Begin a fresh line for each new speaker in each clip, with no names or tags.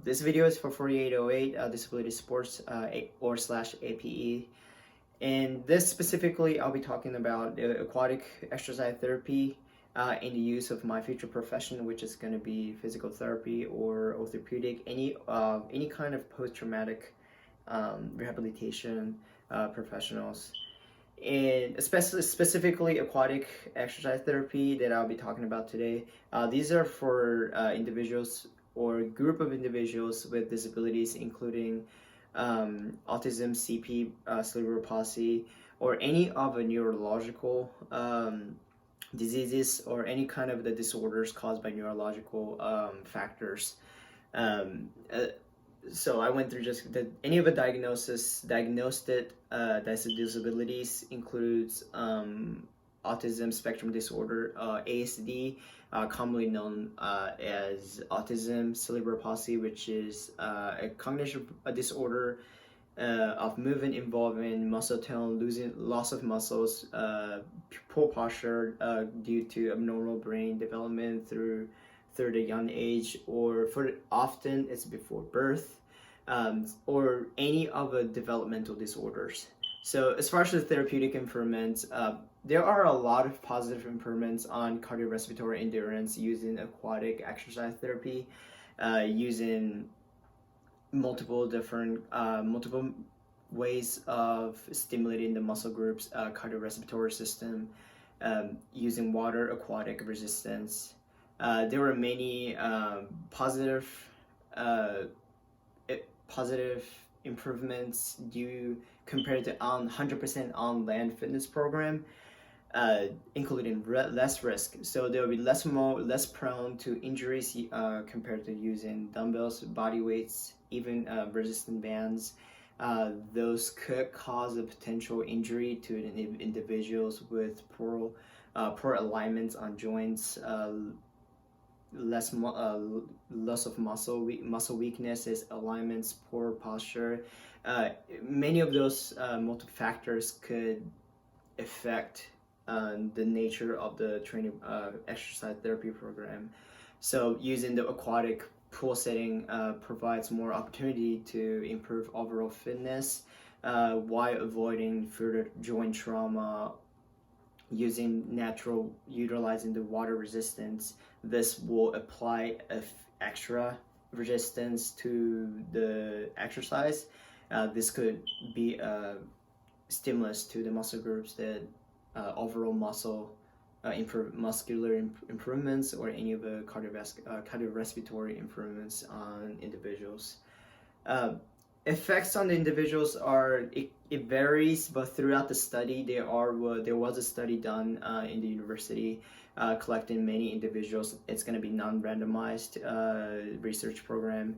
This video is for 4808 Disability Sports or slash APE. And this specifically, I'll be talking about aquatic exercise therapy in the use of my future profession, which is going to be physical therapy or orthopedic, any kind of post-traumatic rehabilitation professionals. And especially specifically aquatic exercise therapy that I'll be talking about today. These are for individuals or group of individuals with disabilities, including autism, CP, cerebral palsy, or any of the neurological diseases or any kind of the disorders caused by neurological factors. Um, uh, so I went through just any of the diagnosed disabilities includes autism spectrum disorder, ASD, commonly known as autism, cerebral palsy, which is a cognition disorder of movement involving muscle tone, loss of muscles, poor posture due to abnormal brain development through the young age, or often it's before birth, or any other developmental disorders. So as far as the therapeutic improvements, there are a lot of positive improvements on cardiorespiratory endurance using aquatic exercise therapy, using multiple ways of stimulating the muscle groups, cardiorespiratory system, using water aquatic resistance. There were many positive improvements due compared to 100% on land fitness program, including less risk. So there will be less prone to injuries compared to using dumbbells, body weights, even resistant bands. Those could cause a potential injury to individuals with poor alignments on joints, loss of muscle weaknesses, alignments, poor posture. Many of those multiple factors could affect the nature of the training exercise therapy program. So using the aquatic pool setting provides more opportunity to improve overall fitness while avoiding further joint trauma. Utilizing the water resistance, this will apply extra resistance to the exercise. This could be a stimulus to the muscle groups that overall muscular improvements or any of the cardiorespiratory improvements on individuals. Effects on the individuals it varies, but throughout the study there was a study done in the university collecting many individuals. It's going to be non-randomized research program.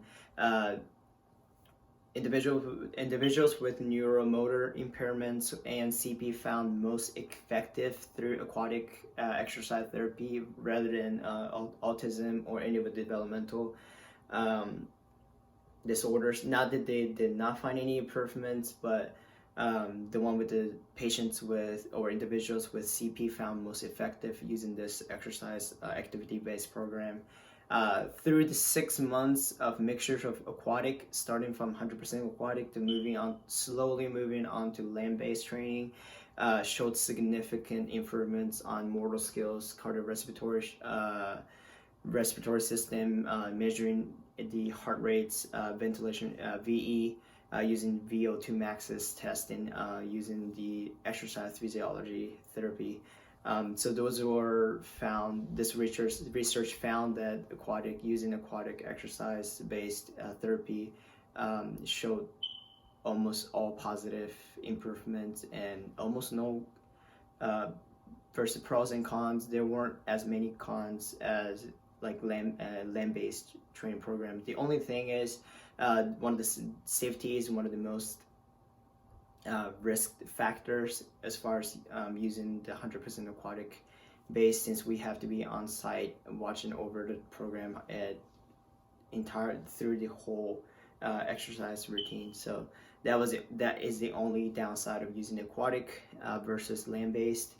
Individuals with neuromotor impairments and CP found most effective through aquatic exercise therapy rather than autism or any of the developmental disorders. Not that they did not find any improvements, but the one with the patients with or individuals with CP found most effective using this exercise activity-based program. Through the 6 months of mixtures of aquatic, starting from 100% aquatic to slowly moving on to land-based training, showed significant improvements on motor skills, cardiorespiratory respiratory system, measuring the heart rates, ventilation, VE, using VO2 maxes testing, using the exercise physiology therapy. So those were found. This research found that using aquatic exercise-based therapy showed almost all positive improvements and almost no. Versus pros and cons, there weren't as many cons as like land-based training programs. The only thing is one of the safeties, one of the most risk factors as far as using the 100% aquatic base, since we have to be on site watching over the program through the whole exercise routine. So that is the only downside of using aquatic versus land-based.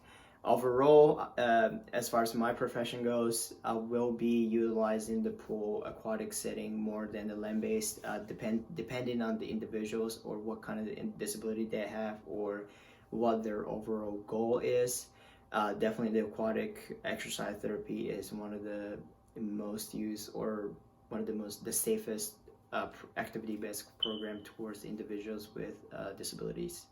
Overall, as far as my profession goes, I will be utilizing the pool aquatic setting more than the land-based, depending on the individuals or what kind of disability they have or what their overall goal is. Definitely, the aquatic exercise therapy is one of the most used or one of the safest activity-based program towards individuals with disabilities.